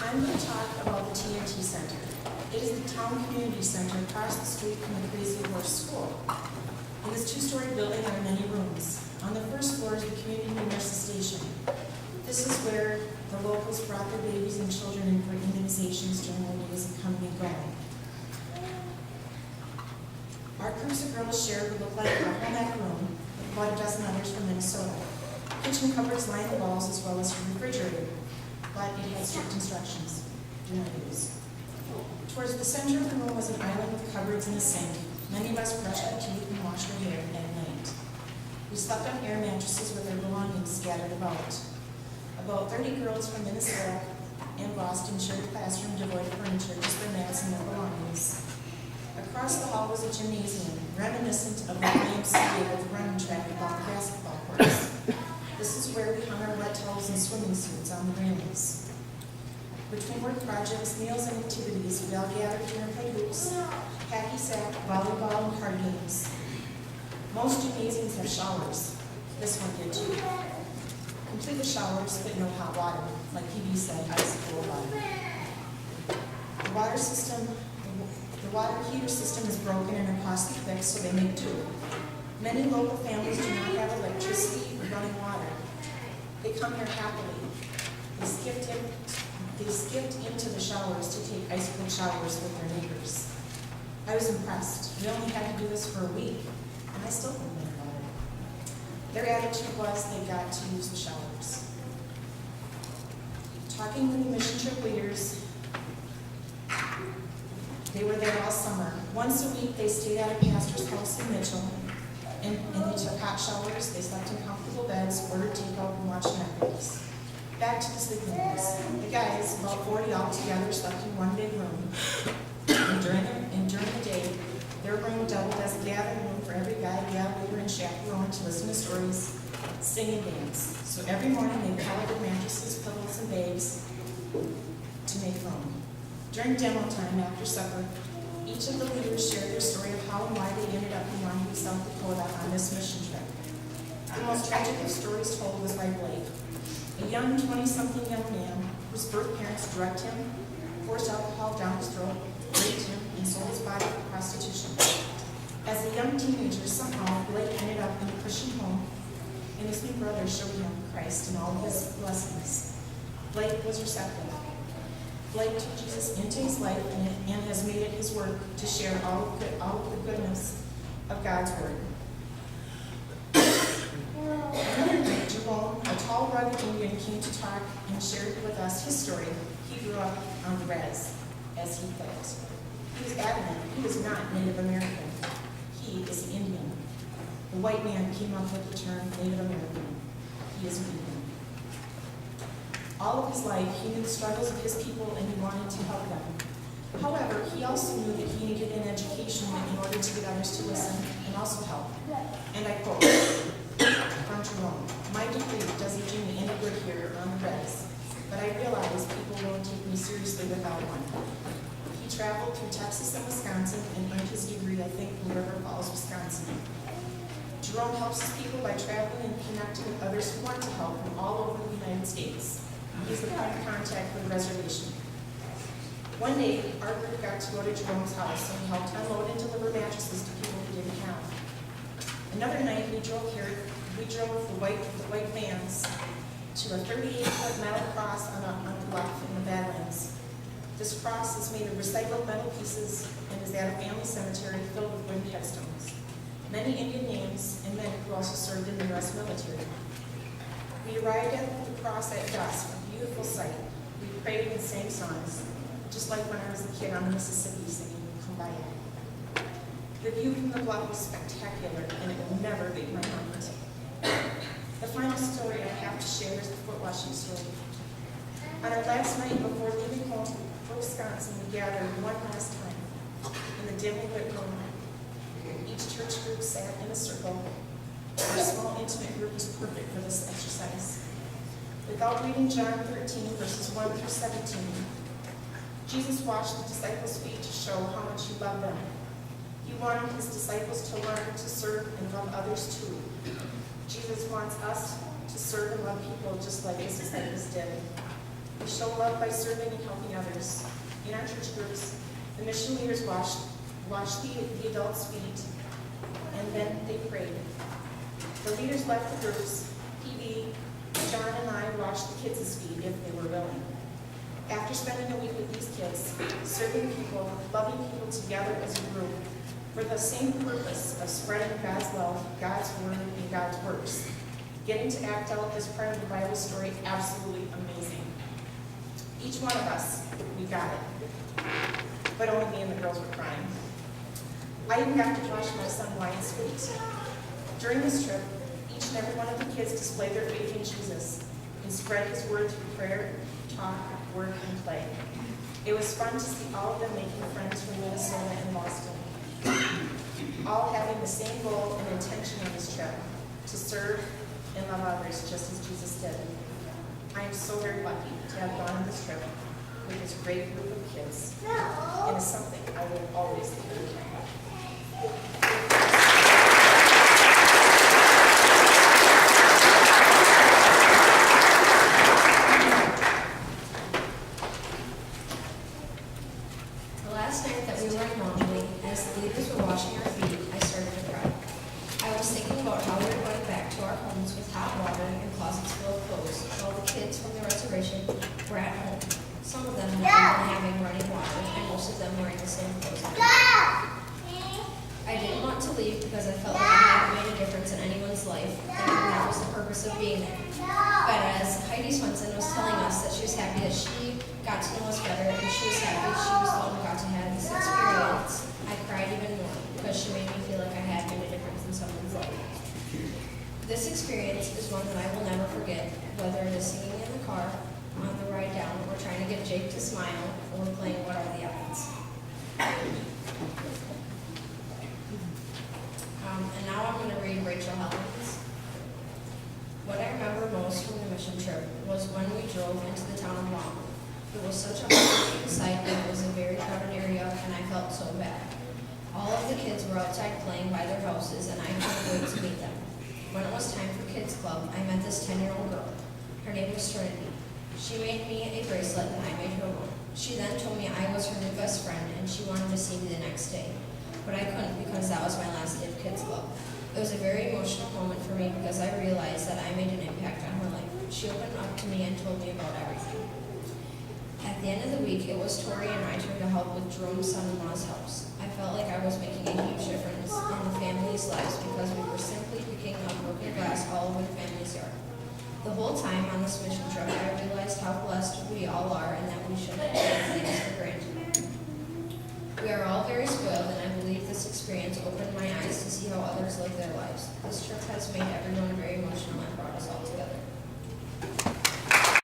I'm going to talk about the TNT Center. It is the town community center across the street from the Crazy Horse School. In this two-story building are many rooms. On the first floor is the community nurse station. This is where the locals brought their babies and children in for immunizations during their days of coming and going. Our groups of girls shared would look like a home ec room with about a dozen others from Minnesota. Kitchen cupboards line the walls as well as a refrigerator, but it had strict instructions. Do not use. Towards the center of the room was an island with cupboards and a sink. Many of us brushed our teeth and washed our hair at night. We slept on air mattresses with our belongings scattered about. About 30 girls from Minnesota and Boston shared a classroom devoid of furniture, just their mats and their belongings. Across the hall was a gymnasium, reminiscent of the YMCA with running track about the basketball courts. This is where we hung our wet towels and swimming suits on the railings. Between work projects, meals, and activities, we all gathered here and played hoops, hacky sack, volleyball, and card games. Most gymnasiums have showers. This one did too. Complete with showers, but no hot water, like PB said, ice cold water. The water heater system is broken and are costly fixed, so they make two. Many local families do not have electricity or running water. They come here happily. They skipped into the showers to take ice cold showers with their neighbors. I was impressed. We only had to do this for a week, and I still think about it. Their attitude was they got to use the showers. Talking with the mission trip leaders, they were there all summer. Once a week, they stayed at a pastor's house in Mitchell, and they took hot showers. They slept in comfortable beds, ordered takeout, and watched Netflix. Back to the sleeping rooms. The guys, about 40 altogether, slept in one big room. And during the day, their room doubled as a gathering room for every guy, gal, leader, and chaperone to listen to stories, sing, and dance. So every morning, they piled their mattresses, pillows, and bags to make room. During demo time after supper, each of the leaders shared their story of how and why they ended up in Heidi, South Dakota on this mission trip. The most tragic of stories told was by Blake, a young 20-something young man whose birth parents drugged him, forced alcohol down his throat, raped him, and sold his body for prostitution. As a young teenager, somehow Blake ended up in a Christian home, and his new brother showed him Christ and all of his blessings. Blake was receptive. Blake took Jesus into his life and has made it his work to share all of the goodness of God's Word. Another night, Jerome, a tall, rugged Indian, came to talk and shared with us his story. He grew up on the res, as he put it. He was adamant he was not Native American. He is Indian. The white man came up with the term Native American. He is an Indian. All of his life, he knew the struggles of his people and he wanted to help them. However, he also knew that he needed an education in order to get others to listen and also help. And I quote from Jerome, "My degree doesn't do me any good here on the res, but I realize people won't take me seriously without one." He traveled through Texas and Wisconsin and earned his degree, I think, in River Falls, Wisconsin. Jerome helps his people by traveling and connecting with others who want to help from all over the United States. He's the point of contact for the reservation. One day, our group got to go to Jerome's house and we helped unload and deliver mattresses to people who didn't have. Another night, we drove the white vans to a 38-foot metal cross on a bluff in the Badlands. This cross is made of recycled metal pieces and is at a family cemetery filled with wooden headstones. Many Indian names and men who also served in the U.S. military. We arrived at the cross at dusk, a beautiful sight. We prayed and sang songs, just like when I was a kid on the Mississippi singing Kumbaya. The view from the bluff was spectacular, and it will never leave my mind. The final story I have to share is the foot washing story. On our last night before leaving home for Wisconsin, we gathered one last time in the dimly lit room. Each church group sat in a circle. Our small, intimate group was perfect for this exercise. Without reading John 13, verses 1 through 17, Jesus washed the disciples' feet to show how much he loved them. He wanted his disciples to learn to serve and love others too. Jesus wants us to serve and love people just like his disciples did. We show love by serving and helping others. In our church groups, the mission leaders washed the adults' feet, and then they prayed. The leaders left the groups. PD, John, and I washed the kids' feet if they were willing. After spending a week with these kids, serving people, loving people together as a group, for the same purpose of spreading God's love, God's word, and God's works, getting to act out this part of the Bible story, absolutely amazing. Each one of us, we got it. But only me and the girls were crying. I even got to wash my son Wyatt's feet. During this trip, each and every one of the kids displayed their faith in Jesus and spread his word through prayer, talk, work, and play. It was fun to see all of them making friends from Minnesota and Boston, all having the same goal and intention on this trip, to serve and love others just as Jesus did. I am so very lucky to have gone on this trip with this great group of kids. It is something I will always think of. The last night that we were in laundry, as the leaders were washing our feet, I started to cry. I was thinking about how we were going back to our homes with hot water and closets full of clothes, while the kids from the reservation were at home. Some of them had been having running water, and most of them wearing the same clothes. I didn't want to leave because I felt like I hadn't made a difference in anyone's life, and that was the purpose of being there. But as Heidi Swenson was telling us that she was happy that she got to know us better, and she was happy she was the one who got to have this experience, I cried even more because she made me feel like I had made a difference in someone's life. This experience is one that I will never forget, whether it is singing in the car, on the ride down, or trying to get Jake to smile, or playing What Are the Odds. And now I'm going to read Rachel Helen's. What I remember most from the mission trip was when we drove into the town of Long. It was such a heartbreaking sight that it was a very crowded area, and I felt so bad. All of the kids were outside playing by their houses, and I couldn't wait to meet them. When it was time for Kids Club, I met this 10-year-old girl. Her name was Trinity. She made me a bracelet, and I made her one. She then told me I was her new best friend, and she wanted to see me the next day. But I couldn't because that was my last day of Kids Club. It was a very emotional moment for me because I realized that I made an impact on her life. She opened up to me and told me about everything. At the end of the week, it was Tori and my turn to help with Jerome's son-in-law's house. I felt like I was making a huge difference in the family's lives because we were simply picking up broken glass all over the family's yard. The whole time on this mission trip, I realized how blessed we all are and that we shouldn't take things for granted. We are all very spoiled, and I believe this experience opened my eyes to see how others live their lives. This trip has made everyone very